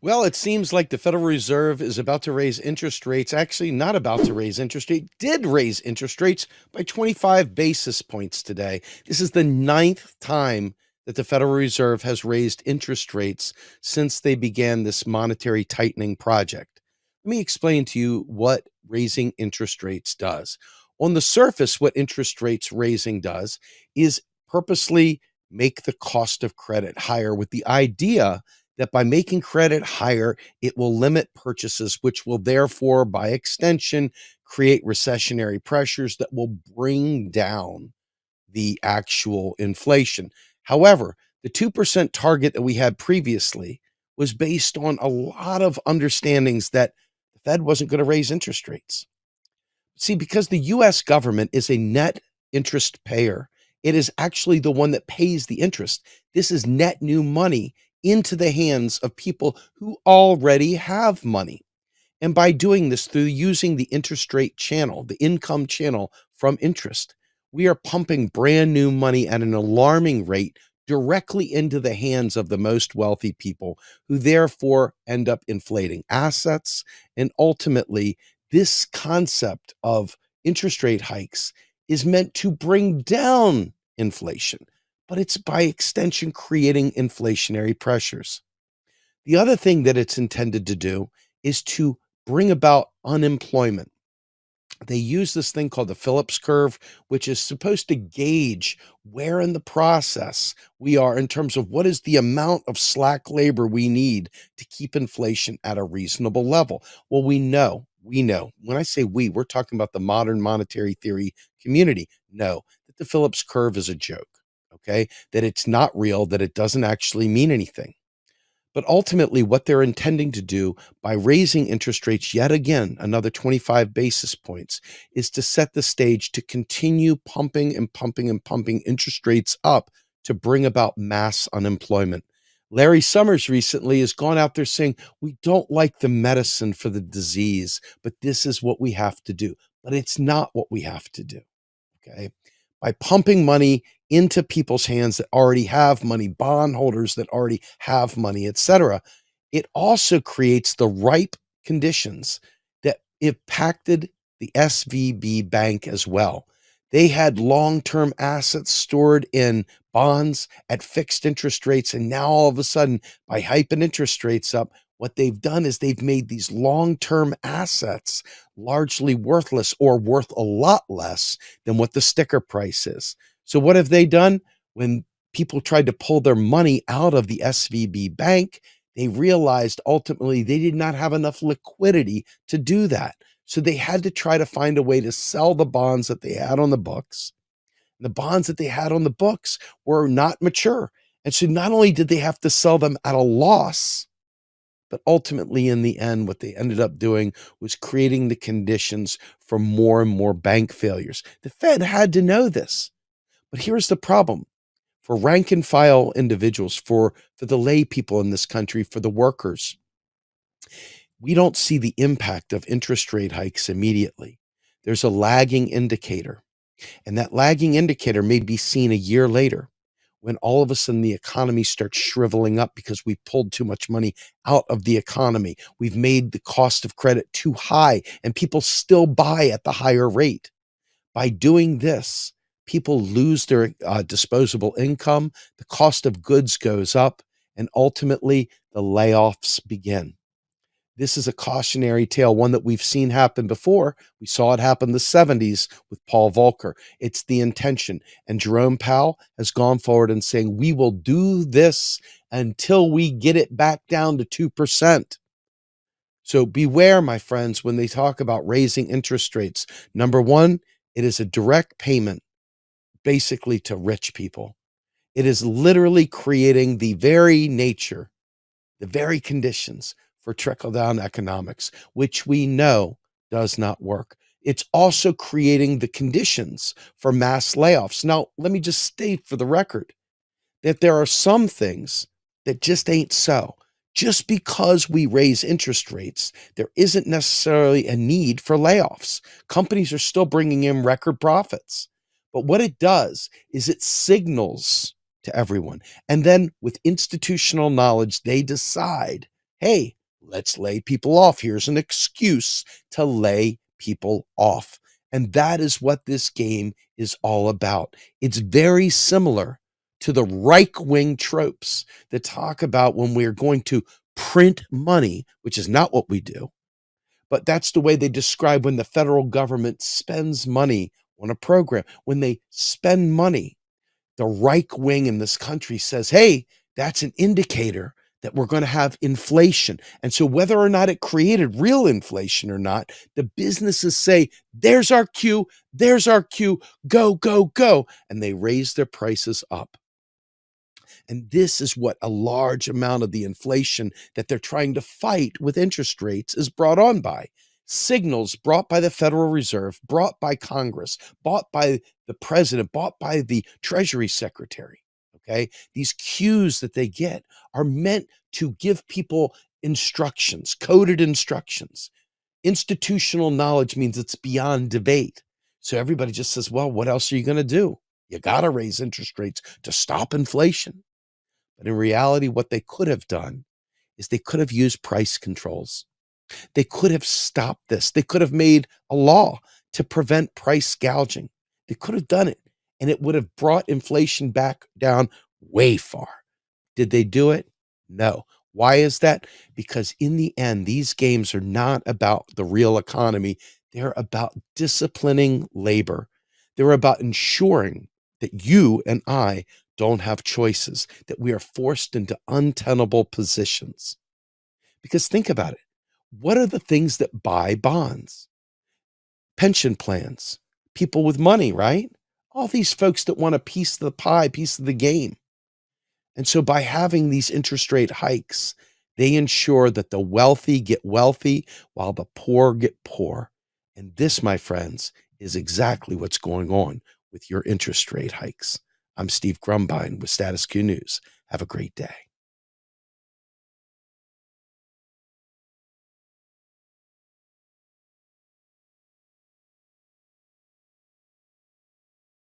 Well, it seems like the Federal Reserve is about to raise interest rates. Actually, not about to raise interest rate, did raise interest rates by 25 basis points today. This is the ninth time that the Federal Reserve has raised interest rates since they began this monetary tightening project. Let me explain to you what raising interest rates does. On the surface, what interest rates raising does is purposely make the cost of credit higher with the idea that by making credit higher, it will limit purchases, which will therefore, by extension, create recessionary pressures that will bring down the actual inflation. However, the 2% target that we had previously was based on a lot of understandings that the Fed wasn't going to raise interest rates. See, because the US government is a net interest payer, it is actually the one that pays the interest. This is net new money into the hands of people who already have money. And by doing this through using the interest rate channel, the income channel from interest, we are pumping brand new money at an alarming rate directly into the hands of the most wealthy people, who therefore end up inflating assets. And ultimately, this concept of interest rate hikes is meant to bring down inflation, but it's by extension creating inflationary pressures. The other thing that it's intended to do is to bring about unemployment. They use this thing called the Phillips curve, which is supposed to gauge where in the process we are in terms of what is the amount of slack labor we need to keep inflation at a reasonable level. Well, we know. When I say we, we're talking about the modern monetary theory community. Know that the Phillips curve is a joke, okay? That it's not real, that it doesn't actually mean anything. But ultimately, what they're intending to do by raising interest rates yet again, another 25 basis points, is to set the stage to continue pumping and pumping and pumping interest rates up to bring about mass unemployment. Larry Summers recently has gone out there saying, we don't like the medicine for the disease, but this is what we have to do. But it's not what we have to do. Okay. By pumping money into people's hands that already have money, bondholders that already have money, etc., it also creates the ripe conditions that impacted the SVB bank as well. They had long-term assets stored in bonds at fixed interest rates. And now all of a sudden, by hyping interest rates up, what they've done is they've made these long-term assets largely worthless or worth a lot less than what the sticker price is. So what have they done? When people tried to pull their money out of the SVB bank, they realized ultimately they did not have enough liquidity to do that. So they had to try to find a way to sell the bonds that they had on the books. The bonds that they had on the books were not mature. And so not only did they have to sell them at a loss, but ultimately, in the end, what they ended up doing was creating the conditions for more and more bank failures. The Fed had to know this. But here's the problem for rank and file individuals, for the lay people in this country, for the workers. We don't see the impact of interest rate hikes immediately. There's a lagging indicator, and that lagging indicator may be seen a year later when all of a sudden the economy starts shriveling up because we pulled too much money out of the economy. We've made the cost of credit too high, and people still buy at the higher rate. By doing this, people lose their disposable income, the cost of goods goes up, and ultimately the layoffs begin. This is a cautionary tale, one that we've seen happen before. We saw it happen in the 70s with Paul Volcker. It's the intention. And Jerome Powell has gone forward and saying, we will do this until we get it back down to 2%. So beware, my friends, when they talk about raising interest rates. Number one, it is a direct payment basically to rich people. It is literally creating the very nature, the very conditions for trickle-down economics, which we know does not work. It's also creating the conditions for mass layoffs. Now, let me just state for the record that there are some things that just ain't so. Just because we raise interest rates, there isn't necessarily a need for layoffs. Companies are still bringing in record profits. But what it does is it signals to everyone. And then with institutional knowledge, they decide Hey, let's lay people off. Here's an excuse to lay people off. And that is what this game is all about. It's very similar to the right wing tropes that talk about when we're going to print money, which is not what we do, but that's the way they describe when the federal government spends money on a program. When they spend money, the right wing in this country says, hey, that's an indicator that we're going to have inflation. And so, whether or not it created real inflation or not, the businesses say, there's our cue, go, go, go. And they raise their prices up. And this is what a large amount of the inflation that they're trying to fight with interest rates is brought on by. Signals brought by the Federal Reserve, brought by Congress, bought by the president, bought by the Treasury Secretary. Okay. These cues that they get are meant to give people instructions, coded instructions. Institutional knowledge means it's beyond debate. So everybody just says, well, what else are you going to do? You got to raise interest rates to stop inflation. But in reality, what they could have done is they could have used price controls. They could have stopped this. They could have made a law to prevent price gouging. They could have done it, and it would have brought inflation back down way far. Did they do it? No. Why is that? Because in the end, these games are not about the real economy. They're about disciplining labor. They're about ensuring that you and I don't have choices, that we are forced into untenable positions. Because think about it. What are the things that buy bonds? Pension plans, people with money, right? All these folks that want a piece of the pie, piece of the game. And so by having these interest rate hikes, they ensure that the wealthy get wealthy while the poor get poor. And this, my friends, is exactly what's going on with your interest rate hikes. I'm Steve Grumbine with Status Coup News. Have a great day.